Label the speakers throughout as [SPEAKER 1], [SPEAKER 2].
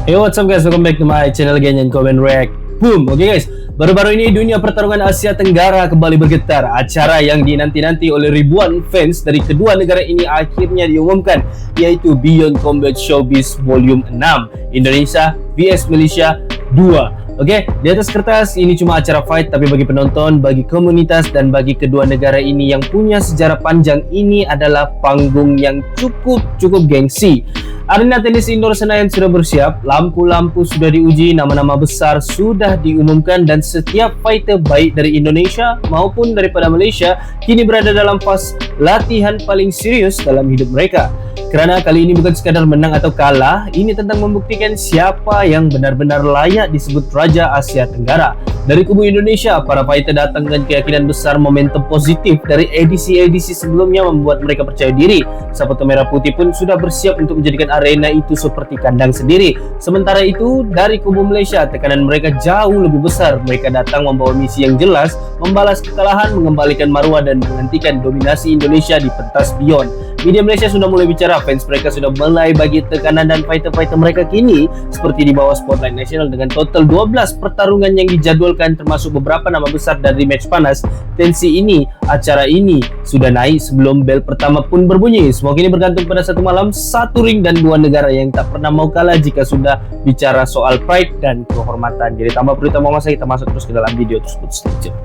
[SPEAKER 1] Hey, what's up guys, welcome back to my channel again and comment react. Boom. Oke guys, baru-baru ini dunia pertarungan Asia Tenggara kembali bergetar. Acara yang dinanti-nanti oleh ribuan fans dari kedua negara ini akhirnya diumumkan, yaitu Beyond Combat Showbiz Volume 6 Indonesia vs Malaysia 2. Oke, di atas kertas ini cuma acara fight, tapi bagi penonton, bagi komunitas, dan bagi kedua negara ini yang punya sejarah panjang, ini adalah panggung yang cukup gengsi. Arena tenis indoor Senayan sudah bersiap, lampu-lampu sudah diuji, nama-nama besar sudah diumumkan, dan setiap fighter baik dari Indonesia maupun daripada Malaysia kini berada dalam fase latihan paling serius dalam hidup mereka. Kerana kali ini bukan sekadar menang atau kalah, ini tentang membuktikan siapa yang benar-benar layak disebut Raja Asia Tenggara. Dari kubu Indonesia, para fighter datang dengan keyakinan besar, momentum positif dari edisi-edisi sebelumnya membuat mereka percaya diri. Sahabat Merah Putih pun sudah bersiap untuk menjadikan arena itu seperti kandang sendiri. Sementara itu, dari kubu Malaysia, tekanan mereka jauh lebih besar. Mereka datang membawa misi yang jelas, membalas kekalahan, mengembalikan maruah, dan menghentikan dominasi Indonesia di pentas Beyond. Media Malaysia sudah mulai bicara, fans mereka sudah mulai bagi tekanan, dan fighter-fighter mereka kini seperti di bawah spotlight nasional dengan total 12 pertarungan yang dijadwalkan, termasuk beberapa nama besar dari match panas. Tensi ini, acara ini sudah naik sebelum bel pertama pun berbunyi. Semua ini bergantung pada satu malam, satu ring, dan dua negara yang tak pernah mau kalah jika sudah bicara soal pride dan kehormatan. Jadi tanpa perlu tambah masa, kita masuk terus ke dalam video tersebut. Stay tune.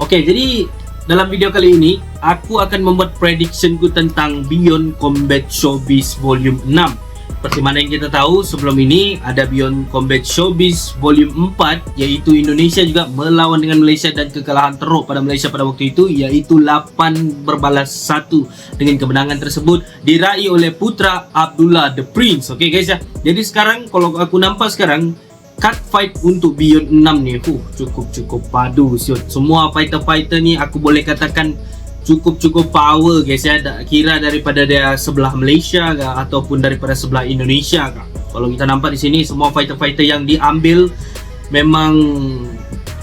[SPEAKER 1] Oke, jadi dalam video kali ini aku akan membuat predictionku tentang Beyond Combat Showbiz Volume 6. Seperti mana yang kita tahu, sebelum ini ada Beyond Combat Showbiz Volume 4, yaitu Indonesia juga melawan dengan Malaysia, dan kekalahan teruk pada Malaysia pada waktu itu yaitu 8-1. Dengan kemenangan tersebut diraih oleh putra Abdullah The Prince. Oke guys ya. Jadi sekarang kalau aku nampak sekarang cut fight untuk Beyond 6 ni cukup padu siot. Semua fighter-fighter ni aku boleh katakan cukup power guys ya. Kira daripada dia sebelah Malaysia ke, ataupun daripada sebelah Indonesia ke. Kalau kita nampak di sini semua fighter-fighter yang diambil memang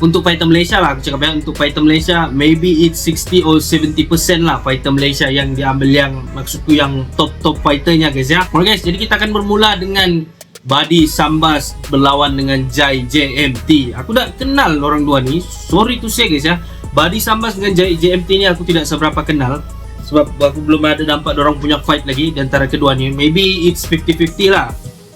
[SPEAKER 1] untuk fighter Malaysia lah. Aku cakap ya, untuk fighter Malaysia maybe it's 60 or 70% lah fighter Malaysia yang diambil, yang maksudku yang top fighternya guys ya. Oke guys, jadi kita akan bermula dengan Buddy Sambas berlawan dengan Jai JMT. Aku dah kenal orang dua ni, sorry to say guys ya. Buddy Sambas dengan Jai JMT ni aku tidak seberapa kenal, sebab aku belum ada nampak orang punya fight lagi di antara kedua ni. Maybe it's 50-50 lah.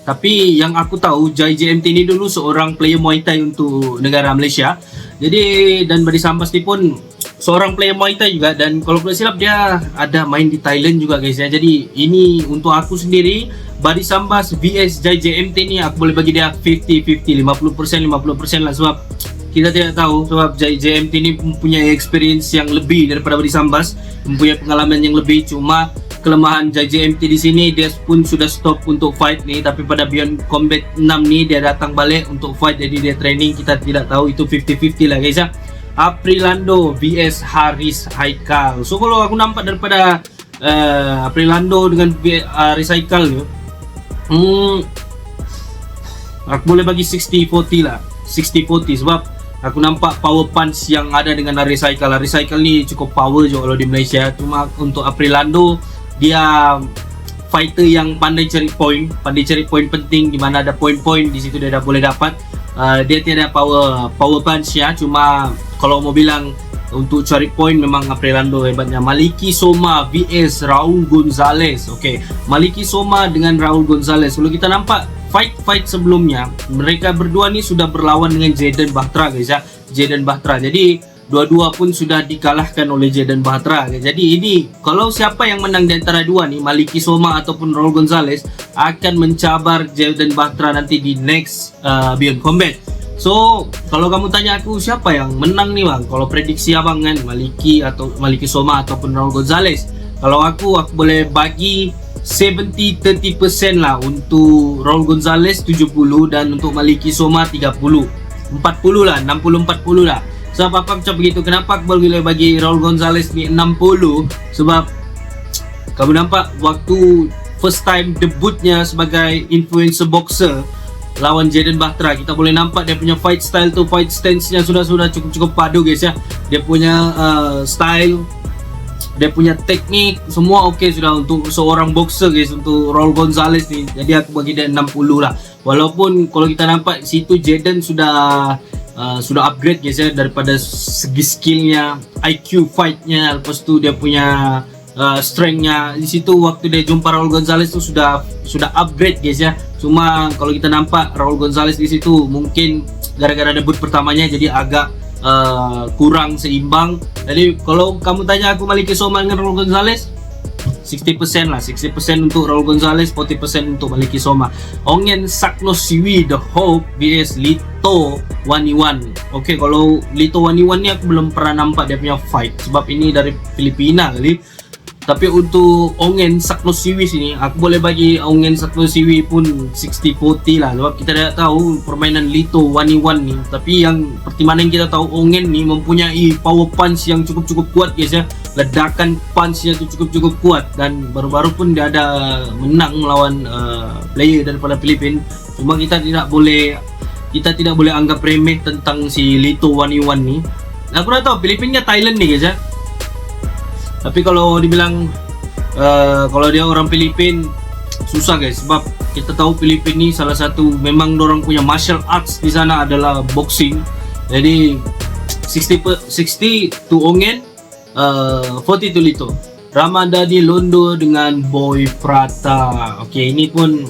[SPEAKER 1] Tapi yang aku tahu, Jai JMT ni dulu seorang player Muay Thai untuk negara Malaysia. Jadi, dan Buddy Sambas ni pun seorang player Muay Thai juga, dan kalau tidak silap dia ada main di Thailand juga guys ya. Jadi ini untuk aku sendiri, Buddy Sambas vs Jai JMT ni aku boleh bagi dia 50-50, 50% lah, sebab kita tidak tahu, sebab Jai JMT ni mempunyai experience yang lebih daripada Buddy Sambas, mempunyai pengalaman yang lebih. Cuma kelemahan Jai JMT di sini, dia pun sudah stop untuk fight ni, tapi pada Beyond Combat 6 ni dia datang balik untuk fight, jadi dia training. Kita tidak tahu, itu 50-50 lah guys ya. Aprilando vs Haris Haikal. So kalau aku nampak daripada Aprilando dengan Haris Haikal ni, aku boleh bagi 60-40 lah, 60-40, sebab aku nampak power punch yang ada dengan Haris Haikal. Haris Haikal ni cukup power je kalau di Malaysia. Cuma untuk Aprilando, dia fighter yang pandai cari point penting, di mana ada point-point di situ dia dah boleh dapat. Dia tiada power punch ya. Cuma kalau mau bilang untuk cari point, memang Aprilando hebatnya. Maliki Soma vs Raul Gonzalez. Okey, Maliki Soma dengan Raul Gonzalez. Kalau kita nampak fight sebelumnya, mereka berdua ni sudah berlawan dengan Jaden Batra guys ya. Jaden Batra. Jadi dua-dua pun sudah dikalahkan oleh Jaden Batra. Jadi ini kalau siapa yang menang di antara dua ni, Maliki Soma ataupun Raul Gonzalez, akan mencabar Jaden Batra nanti di next Beyond Combat. So kalau kamu tanya aku siapa yang menang nih bang, kalau prediksi abang kan Maliki Soma ataupun Raul Gonzalez. Kalau aku boleh bagi 70-30% lah untuk Raul Gonzalez, 70, dan untuk Maliki Soma 30, 40 lah, 60-40 lah. Sebab apa macam begitu? Kenapa aku boleh bagi Raul Gonzalez ni 60? Sebab kamu nampak waktu first time debutnya sebagai influencer boxer lawan Jaden Batra, kita boleh nampak dia punya fight style tu, fight stance nya sudah cukup padu guys ya. Dia punya style dia punya teknik semua oke sudah untuk seorang boxer guys, untuk Raul Gonzalez nih. Jadi aku bagi dia 60 lah. Walaupun kalau kita nampak situ Jaden sudah upgrade guys ya, daripada segi skillnya, IQ fightnya, lepas tu dia punya strengthnya. Di situ waktu dia jumpa Raul Gonzalez tu sudah upgrade guys ya. Cuma kalau kita nampak Raul Gonzalez di situ mungkin gara-gara debut pertamanya jadi agak kurang seimbang. Jadi kalau kamu tanya aku Maliki Soma dengan Raul Gonzalez, 60% lah, 60% untuk Raul Gonzalez, 40% untuk Maliki Soma. Ongen Saknosiwi The Hope vs Lito Waniwan. Oke, kalau Lito Waniwan ni aku belum pernah nampak dia punya fight, sebab ini dari Filipina kali. Tapi untuk Ongen Saknosiwi sini, aku boleh bagi Ongen Saknosiwi pun 60-40 lah, sebab kita tidak tahu permainan Lito Waniwan ni. Tapi yang seperti mana yang kita tahu, Ongen ni mempunyai power punch yang cukup kuat guys ya. Ledakan punchnya tu cukup kuat, dan baru-baru pun dia ada menang melawan player daripada Filipina. Cuma kita tidak boleh anggap remeh tentang si Lito Waniwan ni. Aku dah tahu Filipina Thailand ni guys ya. Tapi kalau dibilang kalau dia orang Filipin susah guys, sebab kita tahu Filipin ni salah satu memang dorang punya martial arts di sana adalah boxing. Jadi 60 to Ongen, 40 to Lito. Ramadhani Londo dengan Boy Prata. Okey, ini pun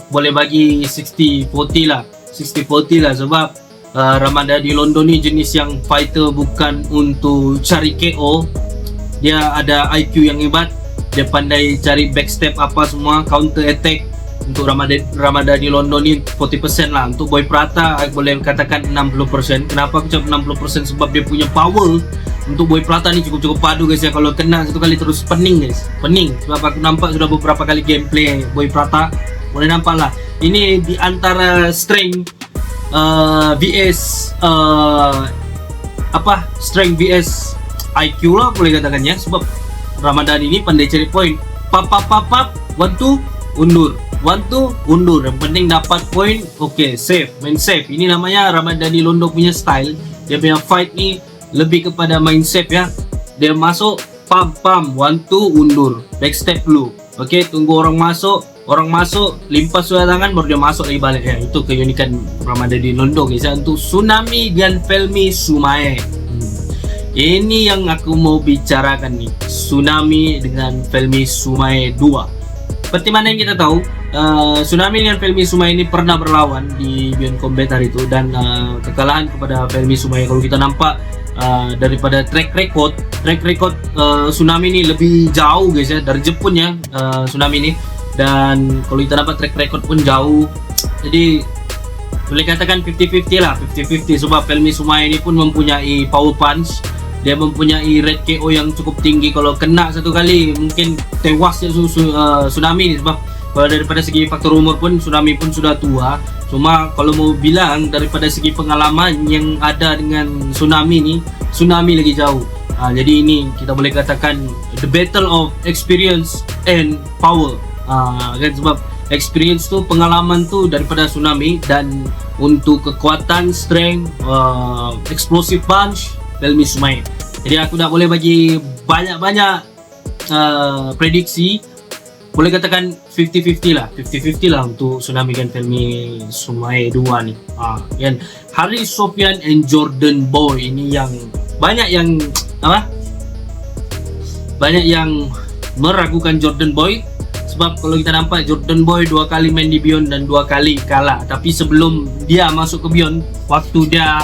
[SPEAKER 1] boleh bagi 60-40 lah. 60-40 lah, sebab Ramadhani Londo ni jenis yang fighter bukan untuk cari KO. Dia ada IQ yang hebat, dia pandai cari backstep apa semua, counter attack. Untuk Ramadhani Londo ni 40% lah. Untuk Boy Prata aku boleh katakan 60%. Kenapa aku cakap 60%? Sebab dia punya power untuk Boy Prata ni cukup padu guys ya. Kalau kena satu kali terus pening guys, pening. Sebab aku nampak sudah beberapa kali gameplay Boy Prata, boleh nampak lah. Ini di antara strength vs strength vs IQ lah boleh katakan ya. Sebab Ramadhani ini pandai cari point, pap 1 2 undur, 1 2 undur, yang penting dapat point. Oke, safe, main safe. Ini namanya Ramadhani Londo punya style. Dia punya fight ni lebih kepada main safe ya. Dia masuk pam 1 2 undur, backstep dulu. Oke, tunggu orang masuk, limpas sudah tangan baru dia masuk lagi balik ya. Itu keunikan Ramadhani Londo guys ya. Untuk Tsunami dan Felmi Sumae, ini yang aku mau bicarakan nih, Tsunami dengan Felmi Sumae 2. Seperti mana yang kita tahu, Tsunami dengan Felmi Sumae ini pernah berlawan di Beyond Combat hari itu, dan kekalahan kepada Felmi Sumae. Kalau kita nampak daripada track record Tsunami ini lebih jauh guys ya, dari Jepun ya, Tsunami ini. Dan kalau kita dapat track record pun jauh, jadi boleh katakan 50-50 lah, 50-50. Sebab Felmi Sumae ini pun mempunyai power punch, dia mempunyai red KO yang cukup tinggi. Kalau kena satu kali mungkin tewas ya Tsunami ni. Sebab kalau daripada segi faktor umur pun Tsunami pun sudah tua. Cuma kalau mau bilang daripada segi pengalaman yang ada dengan Tsunami ni, Tsunami lagi jauh. Jadi ini kita boleh katakan the battle of experience and power. Kan, sebab experience tu, pengalaman tu daripada Tsunami, dan untuk kekuatan, strength, explosive punch, Felmi Sumae. Jadi aku tak boleh bagi banyak-banyak prediksi. Boleh katakan 50-50 lah, 50-50 lah untuk Tsunami dan Felmi Sumae 2 ni. Kan, Haris Sofian and Jordan Boy ini yang banyak yang meragukan Jordan Boy. Sebab kalau kita nampak Jordan Boy 2 kali main di Beyond dan 2 kali kalah. Tapi sebelum dia masuk ke Beyond, waktu dia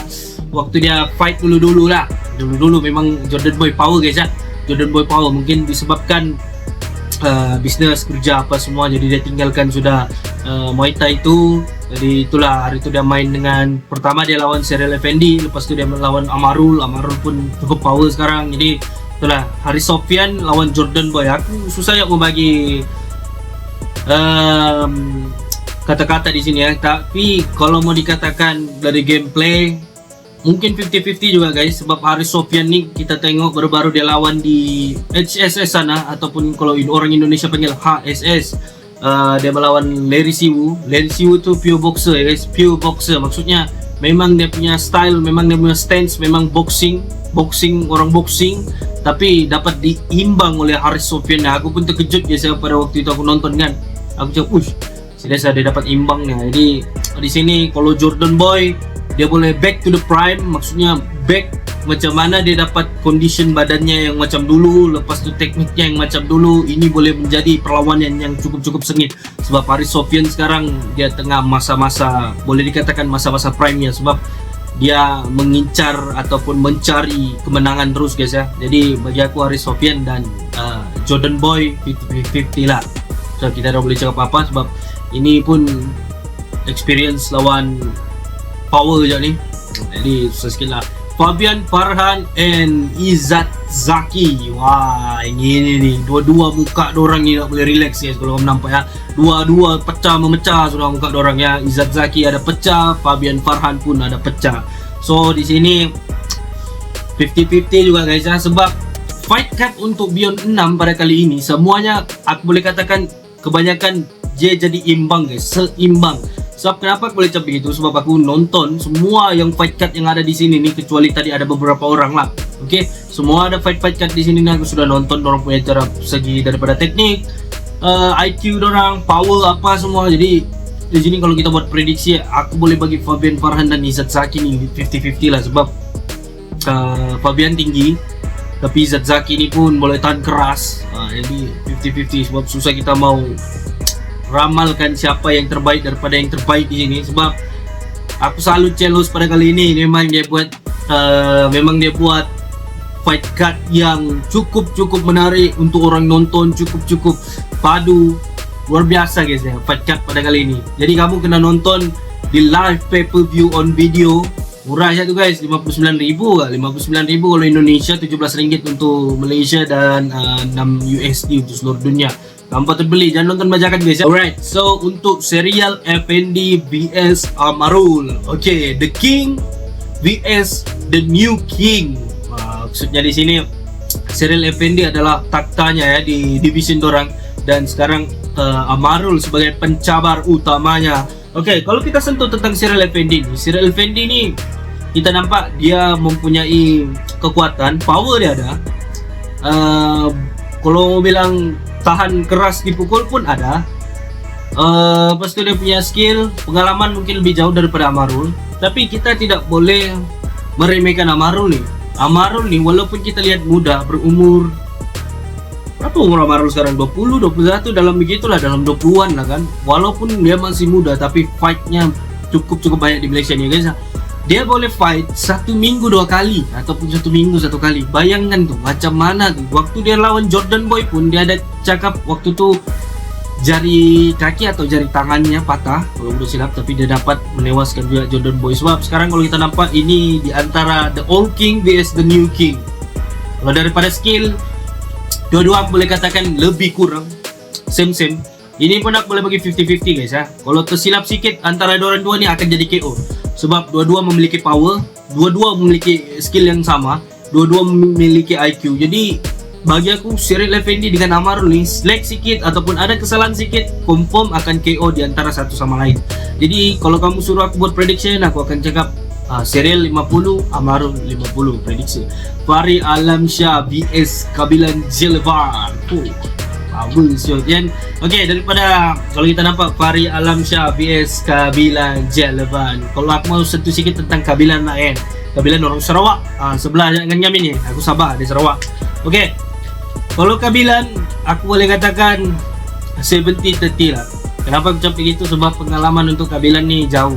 [SPEAKER 1] fight dulu memang Jordan Boy power guys ya. Jordan Boy power, mungkin disebabkan bisnes kerja apa semua, jadi dia tinggalkan sudah Muay Thai itu. Jadi itulah hari itu dia main dengan, pertama dia lawan Cyril Effendi, lepas itu dia melawan Amarul pun cukup power sekarang. Jadi itulah Haris Sofian lawan Jordan Boy. Aku susah ya mau bagi kata-kata di sini ya. Tapi kalau mau dikatakan dari gameplay mungkin 50-50 juga guys. Sebab Haris Sofian nih kita tengok baru-baru dia lawan di HSS sana, ataupun kalau orang Indonesia panggil HSS. Dia melawan Larry Siwu. Larry Siwu itu pure boxer ya guys, pure boxer. Maksudnya memang dia punya style, memang dia punya stance, memang boxing, orang boxing. tapi dapat diimbang oleh Haris Sofian. Nah, aku pun terkejut guys ya pada waktu itu aku nonton kan. Aku cakap, serius dia dapat imbangnya. Jadi di sini kalau Jordan Boy dia boleh back to the prime, maksudnya back macam mana dia dapat condition badannya yang macam dulu, lepas tu tekniknya yang macam dulu. Ini boleh menjadi perlawanan yang cukup sengit sebab Haris Sofian sekarang dia tengah masa-masa, boleh dikatakan masa-masa prime-nya, sebab dia mengincar ataupun mencari kemenangan terus guys ya. Jadi bagi aku Haris Sofian dan Jordan Boy 50-50 lah. So kita dah boleh cakap apa sebab ini pun experience lawan power je ni. Jadi susah sikit lah. Fabian Farhan and Izzat Zaki. Wah, ini nih dua-dua muka dorang ni tak boleh relax guys kalau kamu nampak ya. Dua-dua pecah memecah sudah muka dorang ya. Izzat Zaki ada pecah, Fabian Farhan pun ada pecah. So di sini 50-50 juga guys ya, sebab fight card untuk Beyond 6 pada kali ini semuanya aku boleh katakan kebanyakan dia jadi imbang guys, seimbang. Sebab kenapa aku boleh cakap begitu? Sebab aku nonton semua yang fight card yang ada di sini nih, kecuali tadi ada beberapa orang lah. Oke, semua ada fight card di sini nih. Aku sudah nonton orang punya cara segi daripada teknik, IQ dorang, power apa semua. Jadi di sini kalau kita buat prediksi, aku boleh bagi Fabian Farhan dan Izzat Zaki nih 50-50 lah. Sebab Fabian tinggi, tapi Izzat Zaki ni pun boleh tahan keras. Jadi 50-50 sebab susah kita mau ramalkan siapa yang terbaik daripada yang terbaik di sini. Sebab aku salut Celos pada kali ini. Memang dia buat fight card yang cukup menarik untuk orang nonton, cukup padu, luar biasa guys ya fight card pada kali ini. Jadi kamu kena nonton di live pay per view on video. Murah aja tuh guys, 59.000 kah? 59.000 kalau Indonesia, 17 ringgit untuk Malaysia dan 6 USD untuk seluruh dunia. Gampang terbeli, jangan nonton bajakan guys ya. Alright, so untuk serial Effendi vs Amarul. Okay, The King vs The New King. Maksudnya di sini serial Effendi adalah taktanya ya di division dorang, dan sekarang Amarul sebagai pencabar utamanya. Okay, kalau kita sentuh tentang serial Effendi ni, kita nampak dia mempunyai kekuatan, power dia ada. Kalau mau bilang tahan keras dipukul pun ada. Lepas tu dia punya skill, pengalaman mungkin lebih jauh daripada Amarul. Tapi kita tidak boleh meremehkan Amarul nih. Amarul nih walaupun kita lihat muda, berumur berapa umur Amarul sekarang? 20, 21, dalam begitulah, dalam 20-an lah kan. Walaupun dia masih muda tapi fightnya cukup banyak di Malaysia nih guys. Dia boleh fight 1 minggu 2 kali ataupun 1 minggu 1 kali. Bayangkan tuh macam mana tuh. Waktu dia lawan Jordan Boy pun dia ada cakap waktu tuh jari kaki atau jari tangannya patah kalau udah silap, tapi dia dapat menewaskan juga Jordan Boy. Sebab sekarang kalau kita nampak ini di antara The Old King vs The New King. Kalau daripada skill, dua-dua aku boleh katakan lebih kurang, same. Ini pun aku boleh bagi 50-50 guys ya. Kalau tersilap sikit antara dua ni akan jadi KO. Sebab dua-dua memiliki power, dua-dua memiliki skill yang sama, dua-dua memiliki IQ. Jadi bagi aku serial Effendi dengan Amarul ni slack sikit ataupun ada kesalahan sikit, confirm akan KO di antara satu sama lain. Jadi kalau kamu suruh aku buat prediction, aku akan cakap serial 50, Amarul 50 prediksi. Fahri Alamsyah vs Kabilan Jelvan. Okay, daripada kalau kita nampak Fahri Alamsyah vs Kabilan Jelvan, kalau aku mau sentuh sikit tentang Kabilan lah kan. Kabilan orang Sarawak, sebelah dengan kami ni. Aku Sabah di Sarawak. Okay, kalau Kabilan aku boleh katakan 70-30 lah. Kenapa aku cakap begitu? Sebab pengalaman untuk Kabilan ni jauh.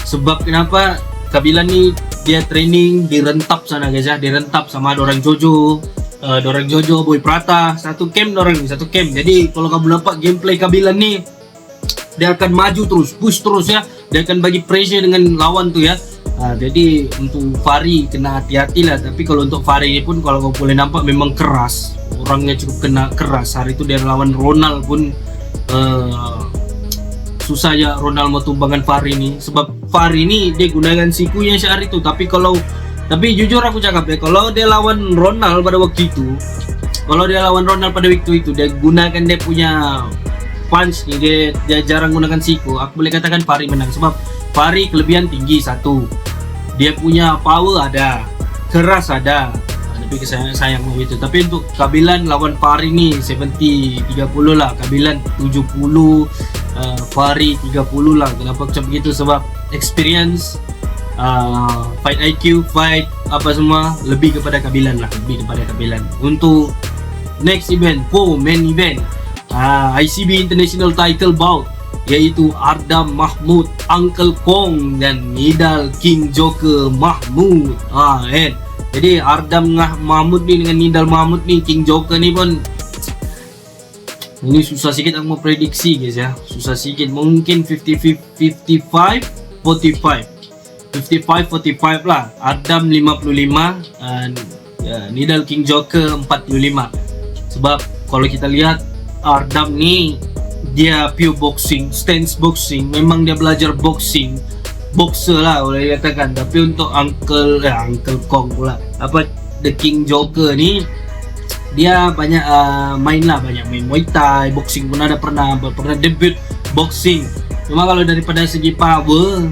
[SPEAKER 1] Sebab kenapa Kabilan ni dia training di Rentap sana guys ya. Di Rentap sama ada orang Jojo, Boy Prata, satu camp dorang ni, satu camp. Jadi kalau kamu nampak gameplay Kabilan ni, dia akan maju terus, push terus ya. Dia akan bagi pressure dengan lawan tu ya. Jadi untuk Fahri kena hati-hati lah. Tapi kalau untuk Fahri ni pun kalau kau boleh nampak memang keras, orangnya cukup kena keras. Hari itu dia lawan Ronald pun susah ya Ronald mau tumbangkan Fahri ni. Sebab Fahri ni dia gunakan sikunya sehari itu. Tapi jujur aku cakap ya, kalau dia lawan Ronald pada waktu itu, dia gunakan dia punya punch ni, dia jarang gunakan siku. Aku boleh katakan Fahri menang. Sebab Fahri kelebihan tinggi satu, dia punya power ada, keras ada, lebih ke sayang begitu. Tapi untuk Kabilan lawan Fahri ni 70-30 lah. Kabilan 70, Fahri 30 lah. Kenapa macam begitu? Sebab experience, fight IQ, fight apa semua lebih kepada Kabilan lah, lebih kepada Kabilan. Untuk next event, main event, ICB International Title Bout, yaitu Ardam Mahmud Uncle Kong dan Nidal King Joker Mahmud. Jadi Ardam Mahmud ni dengan Nidal Mahmud ni, King Joker ni pun, ini susah sikit aku mau prediksi guys ya. Susah sikit, mungkin 55-45 lah. Ardam 55 dan Nidal King Joker 45. Sebab kalau kita lihat Ardam ni dia pure boxing, stance boxing, memang dia belajar boxing, boxer lah boleh dikatakan. Tapi untuk Uncle Kong pula, The King Joker ni, dia banyak main Muay Thai, boxing pun ada, pernah debut boxing. Cuma kalau daripada segi power,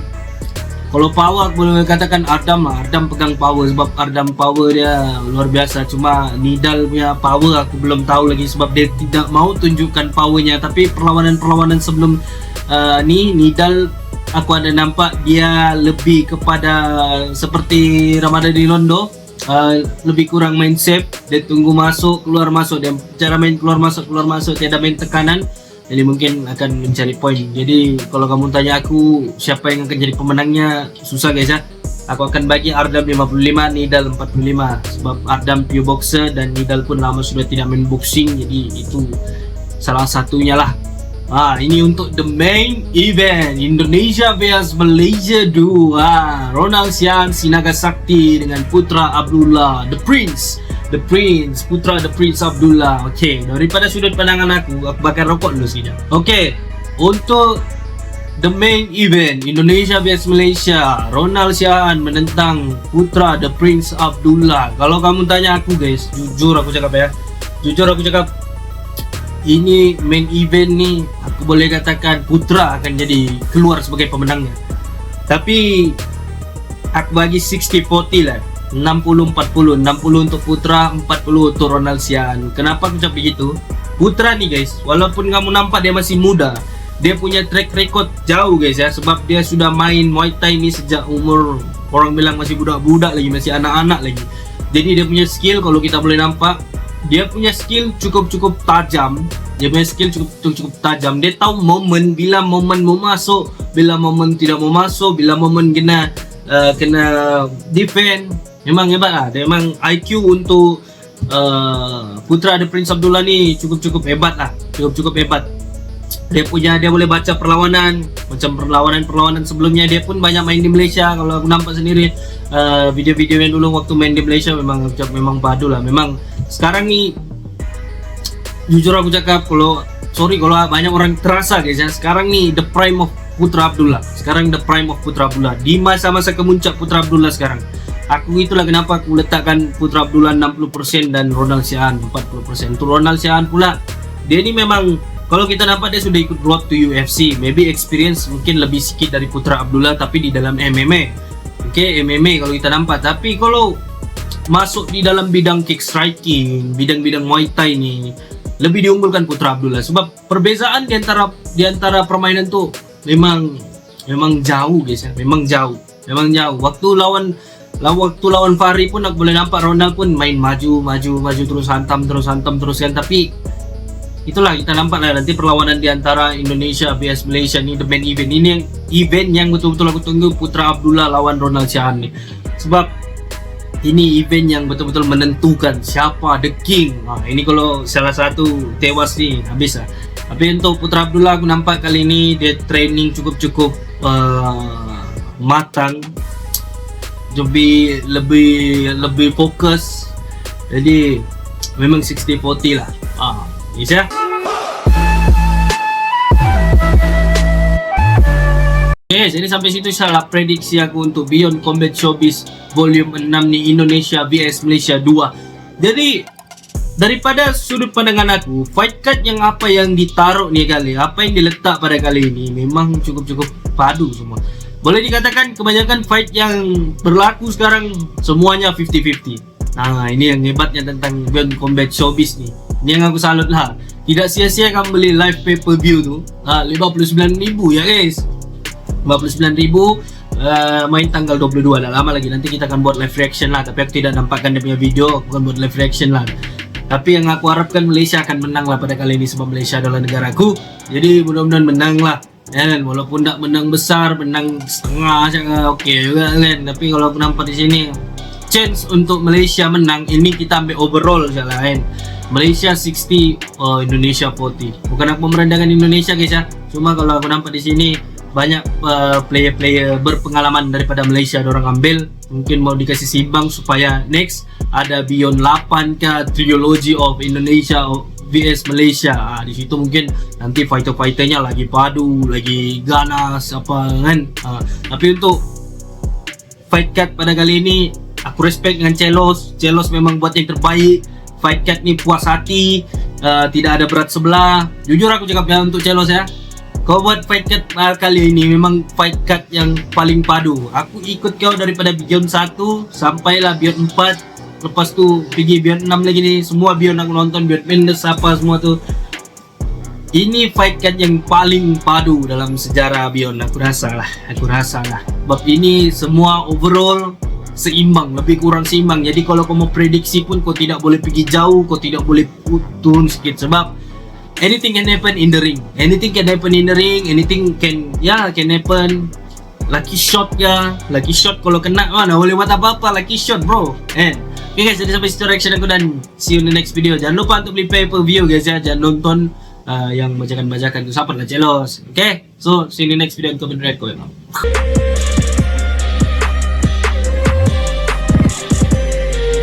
[SPEAKER 1] kalau power aku boleh katakan Ardam pegang power, sebab Ardam power dia luar biasa. Cuma Nidal punya power aku belum tahu lagi, sebab dia tidak mau tunjukkan powernya. Tapi perlawanan sebelum ni Nidal aku ada nampak dia lebih kepada seperti Ramadhani Londo, lebih kurang main safe. Dia tunggu masuk keluar masuk, dia cara main keluar masuk, tiada main tekanan. Jadi mungkin akan mencari poin. Jadi kalau kamu tanya aku siapa yang akan jadi pemenangnya, susah guys ya. Aku akan bagi Ardam 55, Nidal 45. Sebab Ardam pure boxer dan Nidal pun lama sudah tidak main boxing. Jadi itu salah satunya lah. Ini untuk the main event, Indonesia vs Malaysia 2. Ronald Sian Sinaga Sakti dengan Putra Abdullah, The Prince Putra The Prince Abdullah. Okay, daripada sudut pandangan aku bakal rokok dulu sekejap. Okay, untuk the main event, Indonesia vs Malaysia, Ronald Sian menentang Putra The Prince Abdullah. Kalau kamu tanya aku guys, jujur aku cakap, ini main event ni aku boleh katakan Putra akan jadi keluar sebagai pemenangnya. Tapi aku bagi 60-40 lah, 60-40, 60 untuk Putra, 40 untuk Ronald Sian. Kenapa aku cakap begitu? Putra ni guys, walaupun kamu nampak dia masih muda, dia punya track record jauh guys ya. Sebab dia sudah main Muay Thai ni sejak umur, orang bilang masih budak-budak lagi, masih anak-anak lagi. Jadi dia punya skill, kalau kita boleh nampak, dia punya skill cukup tajam. Dia tahu momen, bila momen mau masuk, bila momen tidak mau masuk, bila momen kena defend. Memang hebat lah. Dia memang IQ untuk Putra The Prince Abdullah ni cukup hebat lah. Cukup hebat. Dia boleh baca perlawanan, macam perlawanan sebelumnya dia pun banyak main di Malaysia. Kalau aku nampak sendiri video-video yang dulu waktu main di Malaysia, memang padu lah. Memang sekarang ni jujur aku cakap, kalau banyak orang terasa guys ya, sekarang ni the prime of Putra Abdullah. Di masa-masa kemuncak Putra Abdullah sekarang. Itulah kenapa aku letakkan Putra Abdullah 60% dan Ronald Sian 40%. Untuk Ronald Sian pula, dia ni memang, kalau kita nampak dia sudah ikut road to UFC, maybe experience mungkin lebih sedikit dari Putra Abdullah, tapi di dalam MMA. MMA kalau kita nampak. Tapi kalau masuk di dalam bidang kick striking, bidang Muay Thai ni, lebih diunggulkan Putra Abdullah. Sebab perbezaan di antara permainan tu memang jauh guys ya, memang jauh. Waktu lawan Fahri pun aku boleh nampak Ronald pun main maju terus hantam kan. Tapi itulah kita nampak lah nanti perlawanan di antara Indonesia vs Malaysia ni, the main event. Ini yang event yang betul-betul aku tunggu, Putra Abdullah lawan Ronald Sian ni. Sebab ini event yang betul-betul menentukan siapa the king. Ini kalau salah satu tewas ni habis lah. Tapi untuk Putra Abdullah aku nampak kali ini dia training cukup matang, lebih fokus. Jadi memang 60-40 lah. Yes ya. Yes, jadi sampai situ salah prediksi aku untuk Beyond Combat Showbiz Volume 6 ni, Indonesia vs Malaysia 2. Jadi daripada sudut pandangan aku, fight card yang ditaruh ni kali, apa yang diletak pada kali ini memang cukup padu semua. Boleh dikatakan kebanyakan fight yang berlaku sekarang semuanya 50-50. Nah, ini yang hebatnya tentang Beyond Combat Showbiz nih. Ini yang aku salut lah. Tidak sia-sia kamu beli live pay-per-view tuh. 59.000 ya guys. 59.000, main tanggal 22, dah lama lagi. Nanti kita akan buat live reaction lah. Tapi aku tidak nampakkan dia punya video. Aku akan buat live reaction lah. Tapi yang aku harapkan Malaysia akan menang lah pada kali ini, sebab Malaysia adalah negaraku. Jadi mudah-mudahan menang lah. Dan walaupun tak menang besar, menang setengah aja okey juga kan. Tapi kalau aku nampak di sini chance untuk Malaysia menang ini kita ambil overall je lah kan. Malaysia 60, Indonesia 40. Bukan aku merendahkan Indonesia guys ya. Cuma kalau aku nampak di sini banyak player-player berpengalaman daripada Malaysia orang ambil. Mungkin mau dikasih simbang supaya next ada Beyond 8 ke Trilogy of Indonesia vs Malaysia. Di situ mungkin nanti fighter-fighternya lagi padu, lagi ganas apa kan. Tapi untuk fight card pada kali ini aku respect dengan Celos. Celos memang buat yang terbaik. Fight card ni puas hati, tidak ada berat sebelah. Jujur aku cakapnya untuk Celos ya. Kau buat fight card kali ini memang fight card yang paling padu. Aku ikut kau daripada Beyond 1 sampailah Beyond 4. Lepas tu pergi Beyond 6 lagi ni. Semua Beyond aku nonton, Beyond Mendes apa semua tu. Ini fight card yang paling padu dalam sejarah Beyond. Aku rasa lah. Sebab ini semua overall seimbang, lebih kurang seimbang. Jadi kalau kau mau prediksi pun kau tidak boleh pergi jauh, kau tidak boleh turun sikit. Sebab anything can happen in the ring. Anything can happen happen. Lucky shot ya. Lucky shot kalau kena mana boleh buat apa-apa. Lucky shot bro. Okay guys, jadi sampai situ reaction aku dan see you in the next video. Jangan lupa untuk beli pay per view guys ya. Jangan nonton yang bajakan-bajakan tu. Siapa lah Celos. Okay, so see you in the next video. Comment red ko.